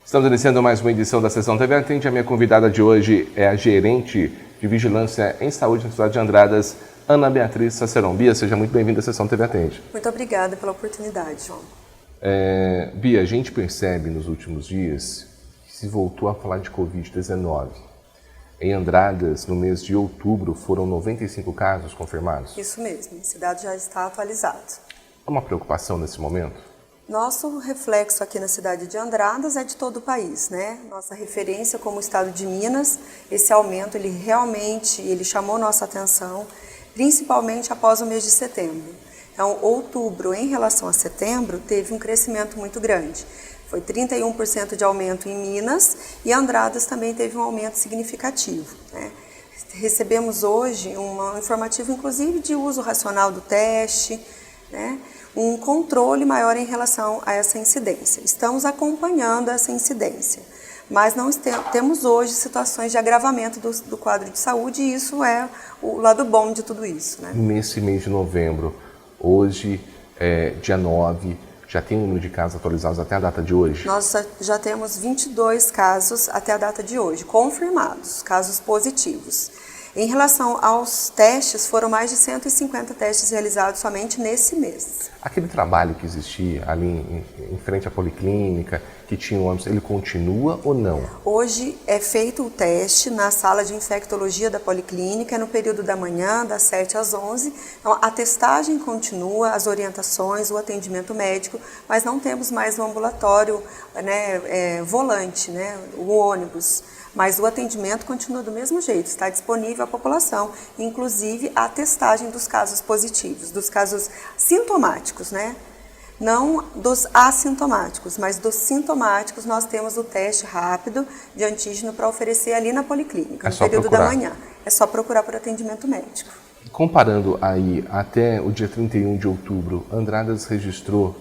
Estamos iniciando mais uma edição da Sessão TV Atende. A minha convidada de hoje é a gerente de Vigilância em Saúde na cidade de Andradas, Ana Beatriz Saceron. Bia, seja muito bem-vinda à Sessão TV Atende. Muito obrigada pela oportunidade, João. Bia, a gente percebe nos últimos dias que se voltou a falar de Covid-19. Em Andradas, no mês de outubro, foram 95 casos confirmados. Isso mesmo, esse dado já está atualizado. Há uma preocupação nesse momento? Nosso reflexo aqui na cidade de Andradas é de todo o país, né? Nossa referência como estado de Minas, esse aumento, ele chamou nossa atenção, principalmente após o mês de setembro. Então, outubro, em relação a setembro, teve um crescimento muito grande. Foi 31% de aumento em Minas e Andradas também teve um aumento significativo, né? Recebemos hoje um informativo, inclusive, de uso racional do teste, né? Um controle maior em relação a essa incidência. Estamos acompanhando essa incidência, mas não temos hoje situações de agravamento do quadro de saúde e isso é o lado bom de tudo isso, né? Nesse mês de novembro, hoje, dia 9, já tem um número de casos atualizados até a data de hoje? Nós já temos 22 casos até a data de hoje, confirmados, casos positivos. Em relação aos testes, foram mais de 150 testes realizados somente nesse mês. Aquele trabalho que existia ali em frente à policlínica, que tinha o ônibus, ele continua ou não? Hoje é feito o teste na sala de infectologia da policlínica, no período da manhã, das 7 às 11. Então, a testagem continua, as orientações, o atendimento médico, mas não temos mais o ambulatório, né, volante, né, o ônibus. Mas o atendimento continua do mesmo jeito, está disponível à população, inclusive a testagem dos casos positivos, dos casos sintomáticos, né? Não dos assintomáticos, mas dos sintomáticos nós temos o teste rápido de antígeno para oferecer ali na policlínica, no período da manhã. É só procurar por atendimento médico. Comparando aí até o dia 31 de outubro, Andradas registrou,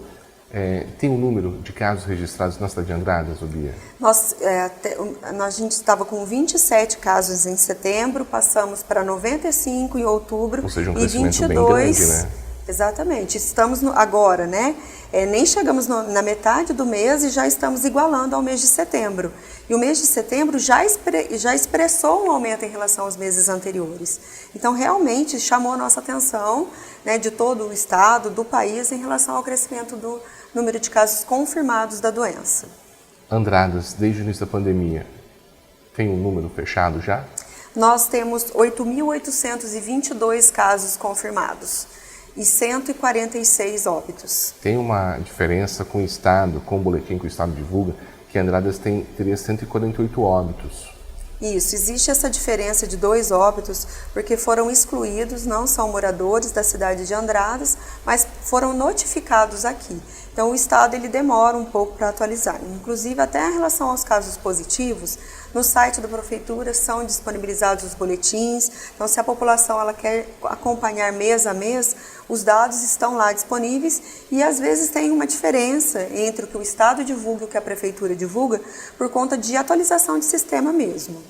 tem um número de casos registrados na cidade de Andradas, Bia? A gente estava com 27 casos em setembro, passamos para 95 em outubro. Ou seja, um e crescimento 22, bem grande, né? Exatamente. Estamos agora, né? Nem chegamos na metade do mês e já estamos igualando ao mês de setembro. E o mês de setembro já expressou um aumento em relação aos meses anteriores. Então, realmente, chamou a nossa atenção, né, de todo o estado, do país, em relação ao crescimento do número de casos confirmados da doença. Andradas, desde o início da pandemia, tem um número fechado já? Nós temos 8.822 casos confirmados e 146 óbitos. Tem uma diferença com o Estado, com o boletim que o Estado divulga, que Andradas teria 148 óbitos. Isso, existe essa diferença de 2 óbitos, porque foram excluídos, não são moradores da cidade de Andradas, mas foram notificados aqui. Então o Estado ele demora um pouco para atualizar. Inclusive até em relação aos casos positivos, no site da Prefeitura são disponibilizados os boletins. Então se a população ela quer acompanhar mês a mês, os dados estão lá disponíveis e às vezes tem uma diferença entre o que o Estado divulga e o que a Prefeitura divulga por conta de atualização de sistema mesmo.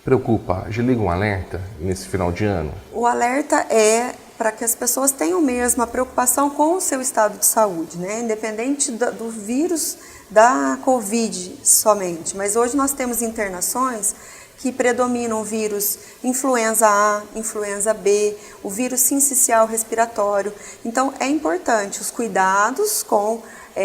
Preocupa, já liga um alerta nesse final de ano? O alerta é para que as pessoas tenham mesmo a preocupação com o seu estado de saúde, né? Independente do vírus da Covid somente. Mas hoje nós temos internações que predominam o vírus influenza A, influenza B, o vírus sincicial respiratório. Então é importante os cuidados com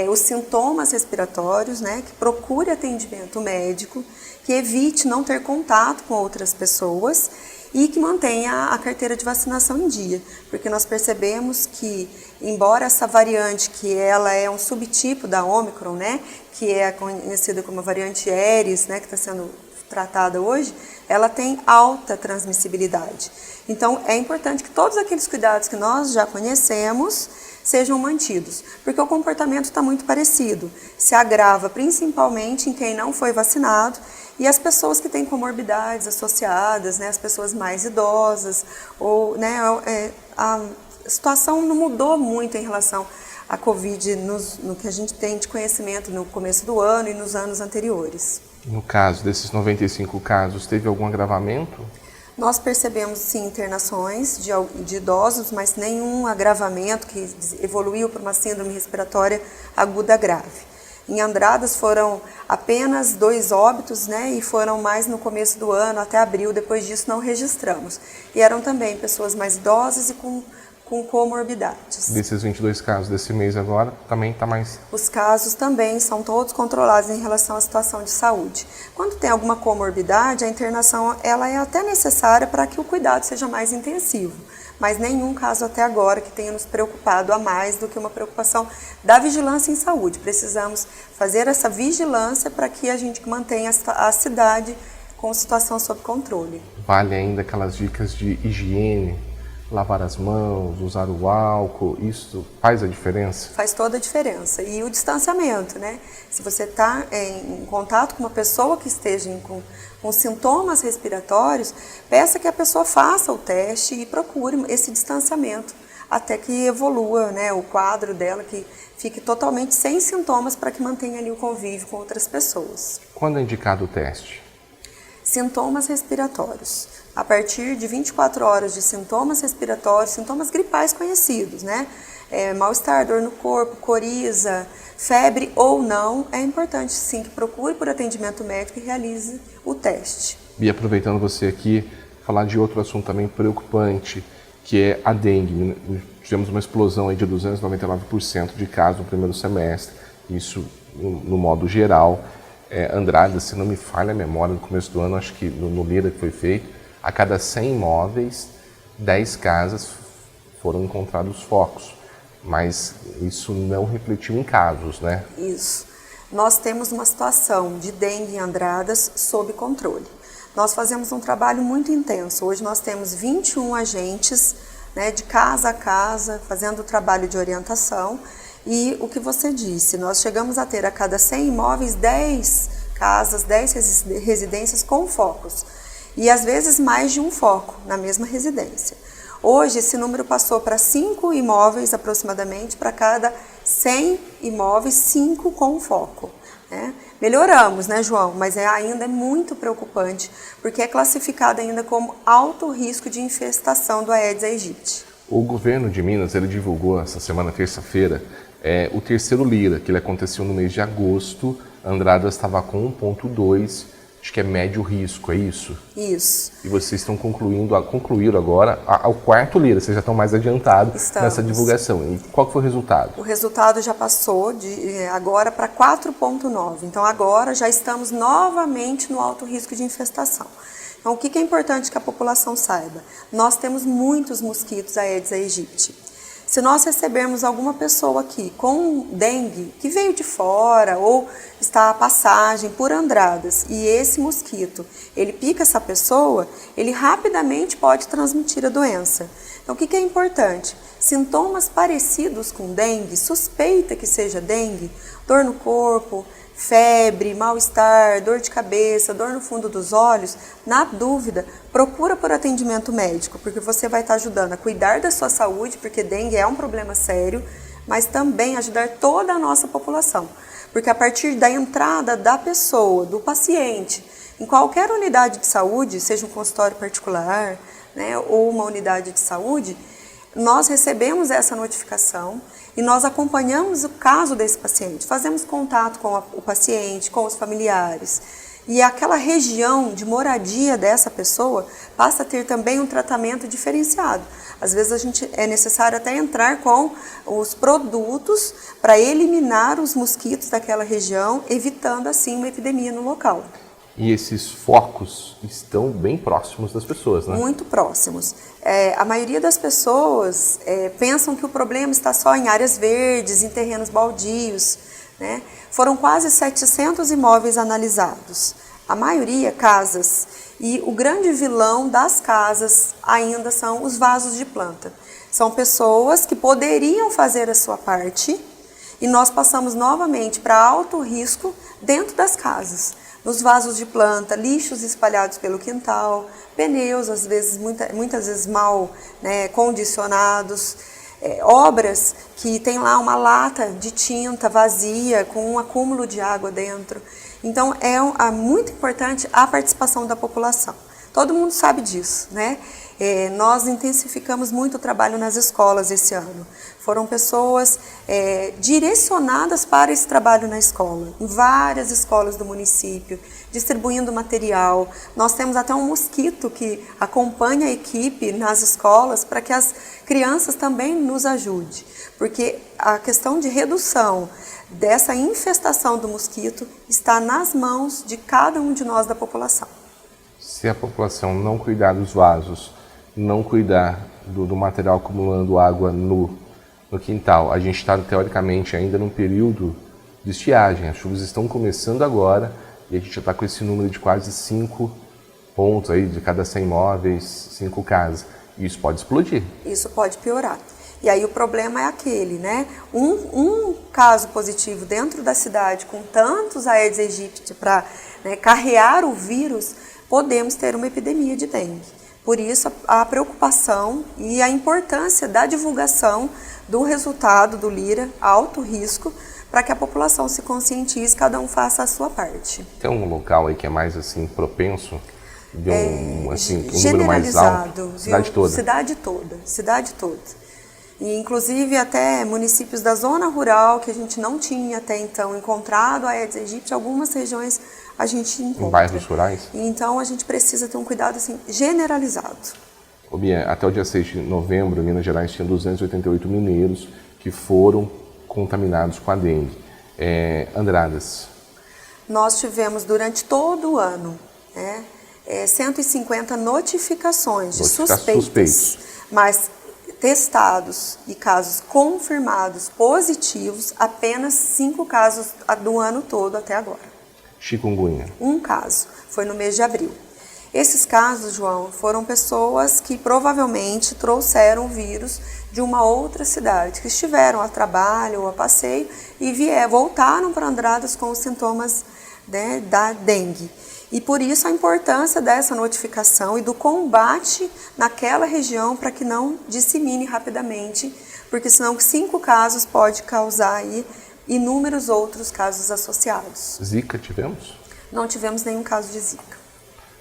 os sintomas respiratórios, né? Que procure atendimento médico, que evite não ter contato com outras pessoas e que mantenha a carteira de vacinação em dia, porque nós percebemos que, embora essa variante, que ela é um subtipo da Ômicron, né, que é conhecida como a variante Aedes, né, que está sendo tratada hoje, ela tem alta transmissibilidade. Então, é importante que todos aqueles cuidados que nós já conhecemos sejam mantidos, porque o comportamento está muito parecido, se agrava principalmente em quem não foi vacinado e as pessoas que têm comorbidades associadas, né, as pessoas mais idosas, ou, né, a situação não mudou muito em relação à Covid no que a gente tem de conhecimento no começo do ano e nos anos anteriores. No caso desses 95 casos, teve algum agravamento? Nós percebemos, sim, internações de idosos, mas nenhum agravamento que evoluiu para uma síndrome respiratória aguda grave. Em Andradas foram apenas 2 óbitos, né, e foram mais no começo do ano, até abril, depois disso não registramos. E eram também pessoas mais idosas e com comorbidades. Desses 22 casos desse mês agora, também está mais... Os casos também são todos controlados em relação à situação de saúde. Quando tem alguma comorbidade, a internação ela é até necessária para que o cuidado seja mais intensivo. Mas nenhum caso até agora que tenha nos preocupado a mais do que uma preocupação da vigilância em saúde. Precisamos fazer essa vigilância para que a gente mantenha a cidade com situação sob controle. Vale ainda aquelas dicas de higiene, lavar as mãos, usar o álcool, isso faz a diferença? Faz toda a diferença. E o distanciamento, né? Se você está em contato com uma pessoa que esteja com sintomas respiratórios, peça que a pessoa faça o teste e procure esse distanciamento até que evolua, né, o quadro dela, que fique totalmente sem sintomas para que mantenha ali o convívio com outras pessoas. Quando é indicado o teste? Sintomas respiratórios. A partir de 24 horas de sintomas respiratórios, sintomas gripais conhecidos, né? Mal-estar, dor no corpo, coriza, febre ou não, é importante sim que procure por atendimento médico e realize o teste. E aproveitando você aqui, falar de outro assunto também preocupante, que é a dengue. Tivemos uma explosão aí de 299% de casos no primeiro semestre, isso no modo geral. Andradas, se não me falha a memória, no começo do ano, acho que no Lira que foi feito, a cada 100 imóveis, 10 casas foram encontrados focos, mas isso não refletiu em casos, né? Isso. Nós temos uma situação de dengue em Andradas sob controle. Nós fazemos um trabalho muito intenso. Hoje nós temos 21 agentes, né, de casa a casa, fazendo o trabalho de orientação. E o que você disse, nós chegamos a ter a cada 100 imóveis 10 casas, 10 residências com focos. E às vezes mais de um foco na mesma residência. Hoje esse número passou para 5 imóveis aproximadamente, para cada 100 imóveis, 5 com foco. Né? Melhoramos, né, João? Mas ainda é muito preocupante, porque é classificado ainda como alto risco de infestação do Aedes aegypti. O governo de Minas, ele divulgou essa semana, terça-feira, o terceiro Lira, que ele aconteceu no mês de agosto. Andradas estava com 1,2, acho que é médio risco, é isso? Isso. E vocês estão concluíram agora o quarto Lira, vocês já estão mais adiantados nessa divulgação. E qual foi o resultado? O resultado já passou agora para 4,9, então agora já estamos novamente no alto risco de infestação. Então o que é importante que a população saiba? Nós temos muitos mosquitos Aedes aegypti. Se nós recebermos alguma pessoa aqui com dengue, que veio de fora ou está a passagem por Andradas, e esse mosquito, ele pica essa pessoa, ele rapidamente pode transmitir a doença. Então o que é importante? Sintomas parecidos com dengue, suspeita que seja dengue, dor no corpo, febre, mal-estar, dor de cabeça, dor no fundo dos olhos, na dúvida, procura por atendimento médico, porque você vai estar ajudando a cuidar da sua saúde, porque dengue é um problema sério, mas também ajudar toda a nossa população. Porque a partir da entrada da pessoa, do paciente, em qualquer unidade de saúde, seja um consultório particular, né, ou uma unidade de saúde, nós recebemos essa notificação e nós acompanhamos o caso desse paciente, fazemos contato com o paciente, com os familiares. E aquela região de moradia dessa pessoa passa a ter também um tratamento diferenciado. Às vezes é necessário até entrar com os produtos para eliminar os mosquitos daquela região, evitando assim uma epidemia no local. E esses focos estão bem próximos das pessoas, né? Muito próximos. A maioria das pessoas pensam que o problema está só em áreas verdes, em terrenos baldios, né? Foram quase 700 imóveis analisados. A maioria casas. E o grande vilão das casas ainda são os vasos de planta. São pessoas que poderiam fazer a sua parte e nós passamos novamente para alto risco dentro das casas. Nos vasos de planta, lixos espalhados pelo quintal, pneus, às vezes, muitas vezes mal, né, condicionados, obras que tem lá uma lata de tinta vazia com um acúmulo de água dentro. Então é muito importante a participação da população. Todo mundo sabe disso, né? Nós intensificamos muito o trabalho nas escolas esse ano. Foram pessoas direcionadas para esse trabalho na escola, em várias escolas do município, distribuindo material. Nós temos até um mosquito que acompanha a equipe nas escolas para que as crianças também nos ajudem, porque a questão de redução dessa infestação do mosquito está nas mãos de cada um de nós da população. Se a população não cuidar dos vasos, não cuidar do material acumulando água no quintal, a gente está teoricamente ainda num período de estiagem. As chuvas estão começando agora e a gente já está com esse número de quase 5 pontos aí, de cada 100 imóveis, 5 casas. E isso pode explodir. Isso pode piorar. E aí o problema é aquele, né? Um caso positivo dentro da cidade, com tantos Aedes aegypti para carrear o vírus, podemos ter uma epidemia de dengue. Por isso a preocupação e a importância da divulgação do resultado do Lira, alto risco, para que a população se conscientize, cada um faça a sua parte. Tem um local aí que é mais assim propenso? De um número mais alto? Cidade toda? Cidade toda. E, inclusive, até municípios da zona rural, que a gente não tinha até então encontrado a Aedes aegypti, algumas regiões a gente encontra. Em bairros rurais? E, então, a gente precisa ter um cuidado assim, generalizado. Ô Bia, até o dia 6 de novembro, em Minas Gerais, tinha 288 mineiros que foram contaminados com a dengue. Andradas? Nós tivemos, durante todo o ano, 150 notificações de suspeitos, mas testados e casos confirmados positivos, apenas 5 casos do ano todo até agora. Chikungunya? Um caso, foi no mês de abril. Esses casos, João, foram pessoas que provavelmente trouxeram o vírus de uma outra cidade, que estiveram a trabalho ou a passeio e voltaram para Andradas com os sintomas da dengue. E por isso a importância dessa notificação e do combate naquela região para que não dissemine rapidamente, porque senão 5 casos pode causar aí inúmeros outros casos associados. Zika tivemos? Não tivemos nenhum caso de Zika.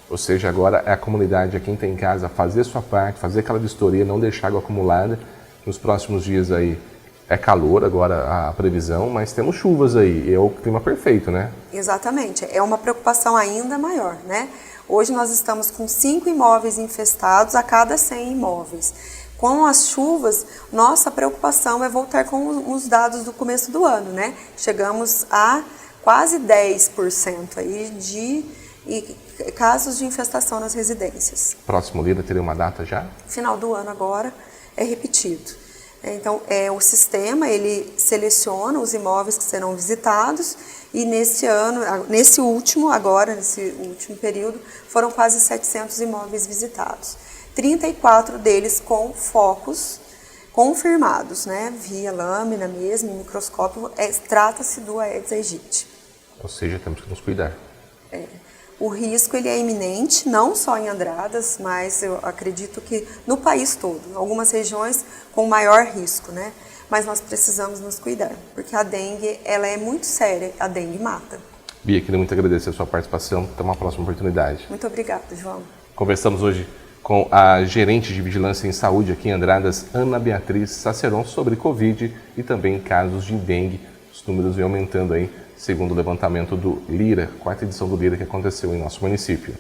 Ou seja, agora é a comunidade, quem tem em casa, fazer a sua parte, fazer aquela vistoria, não deixar água acumulada. Nos próximos dias aí é calor agora a previsão, mas temos chuvas aí, é o clima perfeito, né? Exatamente, é uma preocupação ainda maior, né? Hoje nós estamos com 5 imóveis infestados a cada 100 imóveis. Com as chuvas, nossa preocupação é voltar com os dados do começo do ano, né? Chegamos a quase 10% aí de casos de infestação nas residências. Próximo Lira teria uma data já? Final do ano agora é repetido. Então, o sistema, ele seleciona os imóveis que serão visitados e nesse último período, foram quase 700 imóveis visitados. 34 deles com focos confirmados, né, via lâmina mesmo, microscópio, trata-se do Aedes aegypti. Ou seja, temos que nos cuidar. O risco ele é iminente, não só em Andradas, mas eu acredito que no país todo. Algumas regiões com maior risco, né? Mas nós precisamos nos cuidar, porque a dengue ela é muito séria, a dengue mata. Bia, queria muito agradecer a sua participação, até uma próxima oportunidade. Muito obrigada, João. Conversamos hoje com a gerente de Vigilância em Saúde aqui em Andradas, Ana Beatriz Saceron, sobre Covid e também casos de dengue. Os números vêm aumentando aí, segundo o levantamento do Lira, 4ª edição do Lira que aconteceu em nosso município.